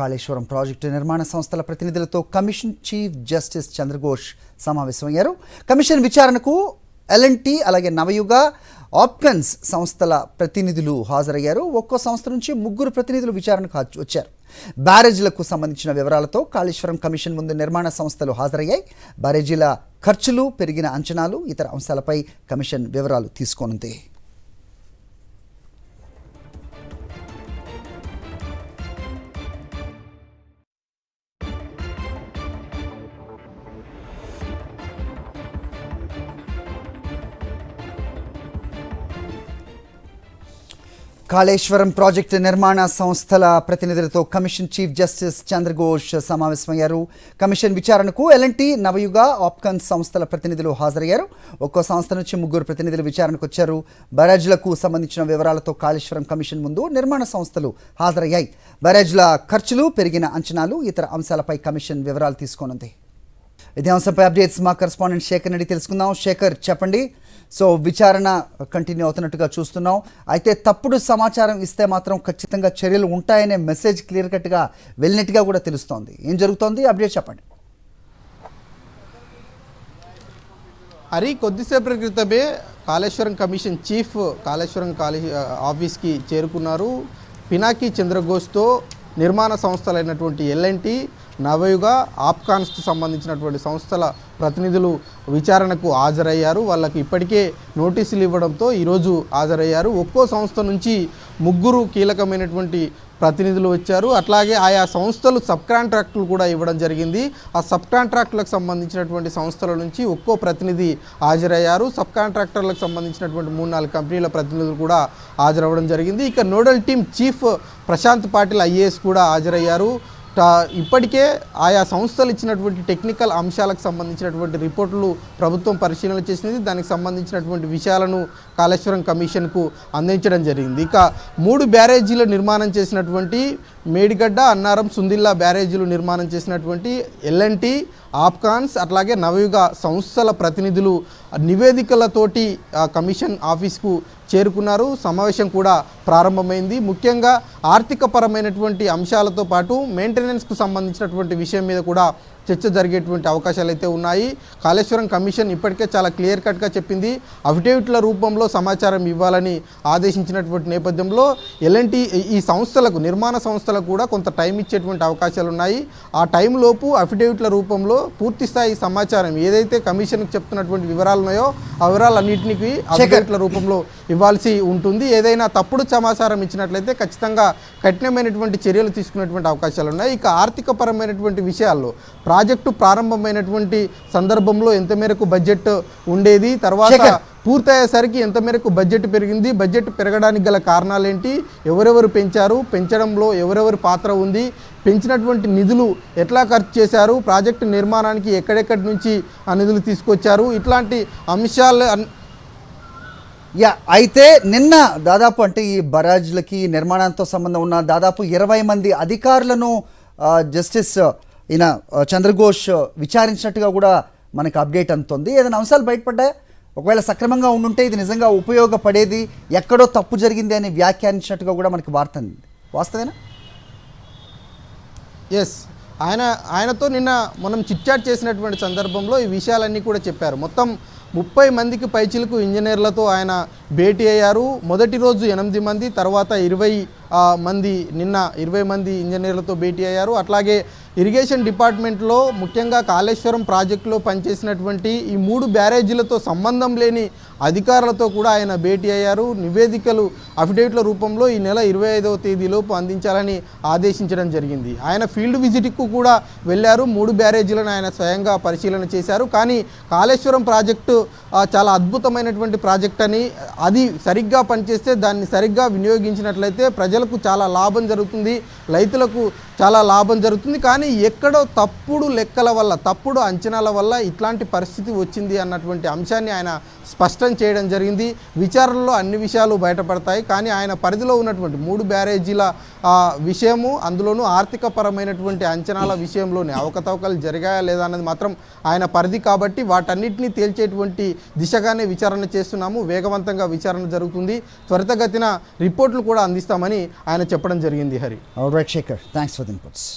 Kaleshwaram project నిర్మాణ సంస్థల ప్రతినిధులతో కమిషన్ చీఫ్ జస్టిస్ చంద్రఘోష్ సమావేశమయ్యారు. కమిషన్ విచారణకు ఎల్ఎన్టీ అలాగే నవయుగ ఆప్కన్స్ సంస్థల ప్రతినిధులు హాజరయ్యారు. ఒక్కో సంస్థ నుంచి 3 ప్రతినిధులు విచారణకు వచ్చారు. బ్యారేజీలకు సంబంధించిన వివరాలతో కాళేశ్వరం కమిషన్ ముందు నిర్మాణ సంస్థలు హాజరయ్యాయి. బ్యారేజీల ఖర్చులు, పెరిగిన అంచనాలు, ఇతర అంశాలపై కమిషన్ వివరాలు తీసుకోనుంది. కాళేశ్వరం ప్రాజెక్టు నిర్మాణ సంస్థల ప్రతినిధులతో కమిషన్ చీఫ్ జస్టిస్ చంద్రఘోష్ సమావేశమయ్యారు. కమిషన్ విచారణకు ఎల్ఎన్టీ, నవయుగ, ఆప్కన్స్ సంస్థల ప్రతినిధులు హాజరయ్యారు. ఒక్కో సంస్థ నుంచి 3 ప్రతినిధులు విచారణకు వచ్చారు. బ్యారేజ్లకు సంబంధించిన వివరాలతో కాళేశ్వరం కమిషన్ ముందు నిర్మాణ సంస్థలు హాజరయ్యాయి. బ్యారేజ్ల ఖర్చులు, పెరిగిన అంచనాలు, ఇతర అంశాలపై కమిషన్ వివరాలు తీసుకోనుంది. ఇదే అంశంపై అప్డేట్స్ మా కరెస్పాండెంట్ శేఖర్ నుండి తెలుసుకుందాం. శేఖర్, చెప్పండి. సో విచారణ కంటిన్యూ అవుతున్నట్టుగా చూస్తున్నాం. అయితే తప్పుడు సమాచారం ఇస్తే మాత్రం ఖచ్చితంగా చర్యలు ఉంటాయనే మెసేజ్ క్లియర్ కట్గా వెళ్ళినట్టుగా కూడా తెలుస్తోంది. ఏం జరుగుతోంది? అప్డేట్ చెప్పండి. హరి, కొద్దిసేపటి క్రితమే కాళేశ్వరం కమిషన్ చీఫ్ కాళేశ్వరం ఆఫీస్కి చేరుకున్నారు. పినాకి చంద్రఘోష్తో నిర్మాణ సంస్థలైనటువంటి ఎల్ఎన్టీ, నవయుగ, ఆప్కాన్స్కి సంబంధించినటువంటి సంస్థల ప్రతినిధులు విచారణకు హాజరయ్యారు. వాళ్ళకి ఇప్పటికే నోటీసులు ఇవ్వడంతో ఈరోజు హాజరయ్యారు. ఒక్కో సంస్థ నుంచి 3 కీలకమైనటువంటి ప్రతినిధులు వచ్చారు. అట్లాగే ఆయా సంస్థలు సబ్ కాంట్రాక్టులు కూడా ఇవ్వడం జరిగింది. ఆ సబ్ కాంట్రాక్టులకు సంబంధించినటువంటి సంస్థల నుంచి ఒక్కో ప్రతినిధి హాజరయ్యారు. సబ్ కాంట్రాక్టర్లకు సంబంధించినటువంటి 3-4 కంపెనీల ప్రతినిధులు కూడా హాజరవ్వడం జరిగింది. ఇక nodal team chief Prashant Patil IAS కూడా హాజరయ్యారు. ఇప్పటికే ఆయా సంస్థలు ఇచ్చినటువంటి టెక్నికల్ అంశాలకు సంబంధించినటువంటి రిపోర్టులు ప్రభుత్వం పరిశీలన చేసింది. దానికి సంబంధించినటువంటి విషయాలను కాళేశ్వరం కమిషన్కు అందించడం జరిగింది. ఇక 3 బ్యారేజీలు నిర్మాణం చేసినటువంటి మేడిగడ్డ, అన్నారం, సుందిల్లా బ్యారేజీలు నిర్మాణం చేసినటువంటి ఎల్ఎన్టీ, ఆప్కాన్స్ అట్లాగే నవయుగ సంస్థల ప్రతినిధులు నివేదికలతోటి కమిషన్ ఆఫీస్కు చేరుకున్నారు. సమావేశం కూడా ప్రారంభమైంది. ముఖ్యంగా ఆర్థికపరమైనటువంటి అంశాలతో పాటు మెయింటెనెన్స్కు సంబంధించినటువంటి విషయం మీద కూడా చర్చ జరిగేటువంటి అవకాశాలు అయితే ఉన్నాయి. కాళేశ్వరం కమిషన్ ఇప్పటికే చాలా క్లియర్ కట్గా చెప్పింది. అఫిడవిట్ల రూపంలో సమాచారం ఇవ్వాలని ఆదేశించినటువంటి నేపథ్యంలో ఎల్ఎన్టీ ఈ సంస్థలకు, నిర్మాణ సంస్థలకు కూడా కొంత టైం ఇచ్చేటువంటి అవకాశాలు ఉన్నాయి. ఆ టైంలోపు అఫిడవిట్ల రూపంలో పూర్తిస్థాయి సమాచారం ఏదైతే కమిషన్కి చెప్తున్నటువంటి వివరాలు ఉన్నాయో ఆ వివరాలన్నింటినీ అఫిడవిట్ల రూపంలో ఇవ్వాల్సి ఉంటుంది. ఏదైనా తప్పుడు సమాచారం ఇచ్చినట్లయితే ఖచ్చితంగా కఠినమైనటువంటి చర్యలు తీసుకునేటువంటి అవకాశాలు ఉన్నాయి. ఇక ఆర్థికపరమైనటువంటి విషయాల్లో ప్రాజెక్టు ప్రారంభమైనటువంటి సందర్భంలో ఎంత మేరకు బడ్జెట్ ఉండేది, తర్వాత పూర్తయ్యేసరికి ఎంత మేరకు బడ్జెట్ పెరిగింది, బడ్జెట్ పెరగడానికి గల కారణాలేంటి, ఎవరెవరు పెంచారు, పెంచడంలో ఎవరెవరి పాత్ర ఉంది, పెంచినటువంటి నిధులు ఎట్లా ఖర్చు చేశారు, ప్రాజెక్టు నిర్మాణానికి ఎక్కడెక్కడి నుంచి ఆ నిధులు తీసుకొచ్చారు, ఇట్లాంటి అంశాలు. అయితే నిన్న దాదాపు అంటే ఈ బరాజ్లకి నిర్మాణంతో సంబంధం ఉన్న దాదాపు 20 మంది అధికారులను జస్టిస్ ఈయన చంద్రఘోష్ విచారించినట్టుగా కూడా మనకు అప్డేట్ అందుతుంది. ఏదైనా అంశాలు బయటపడ్డాయా? ఒకవేళ సక్రమంగా ఉండుంటే ఇది నిజంగా ఉపయోగపడేది, ఎక్కడో తప్పు జరిగింది అని వ్యాఖ్యానించినట్టుగా కూడా మనకి వార్త అందింది. వాస్తవేనా? ఎస్, ఆయనతో నిన్న మనం చిట్చాట్ చేసినటువంటి సందర్భంలో ఈ విషయాలన్నీ కూడా చెప్పారు. మొత్తం 30 మందికి పైచిలకు ఇంజనీర్లతో ఆయన భేటీ అయ్యారు. మొదటి రోజు 8 మంది, తర్వాత 20 మంది, నిన్న 20 మంది ఇంజనీర్లతో భేటీ అయ్యారు. అట్లాగే ఇరిగేషన్ డిపార్ట్మెంట్లో ముఖ్యంగా కాళేశ్వరం ప్రాజెక్టులో పనిచేసినటువంటి ఈ 3 బ్యారేజీలతో సంబంధం లేని అధికారులతో కూడా ఆయన భేటీ అయ్యారు. నివేదికలు అఫిడవిట్ల రూపంలో ఈ నెల 25వ తేదీలోపు అందించాలని ఆదేశించడం జరిగింది. ఆయన ఫీల్డ్ విజిట్కు కూడా వెళ్ళారు. 3 బ్యారేజీలను ఆయన స్వయంగా పరిశీలన చేశారు. కానీ కాళేశ్వరం ప్రాజెక్టు చాలా అద్భుతమైనటువంటి ప్రాజెక్ట్ అని, అది సరిగ్గా పనిచేస్తే, దాన్ని సరిగ్గా వినియోగించినట్లయితే ప్రజలకు చాలా లాభం జరుగుతుంది, రైతులకు చాలా లాభం జరుగుతుంది. కానీ ఎక్కడో తప్పుడు లెక్కల వల్ల, తప్పుడు అంచనాల వల్ల ఇట్లాంటి పరిస్థితి వచ్చింది అన్నటువంటి అంశాన్ని ఆయన స్పష్టం చేయడం జరిగింది. విచారణలో అన్ని విషయాలు బయటపడతాయి. కానీ ఆయన పరిధిలో ఉన్నటువంటి 3 బ్యారేజీల విషయము, అందులోనూ ఆర్థికపరమైనటువంటి అంచనాల విషయంలోనే అవకతవకలు జరిగాయా లేదా అన్నది మాత్రం ఆయన పరిధి కాబట్టి వాటన్నిటిని తేల్చేటువంటి దిశగానే విచారణ చేస్తున్నాము. వేగవంతంగా విచారణ జరుగుతుంది. త్వరితగతిన రిపోర్టులు కూడా అందిస్తామని ఆయన చెప్పడం జరిగింది. Hari. All right Shekhar, thanks for inputs.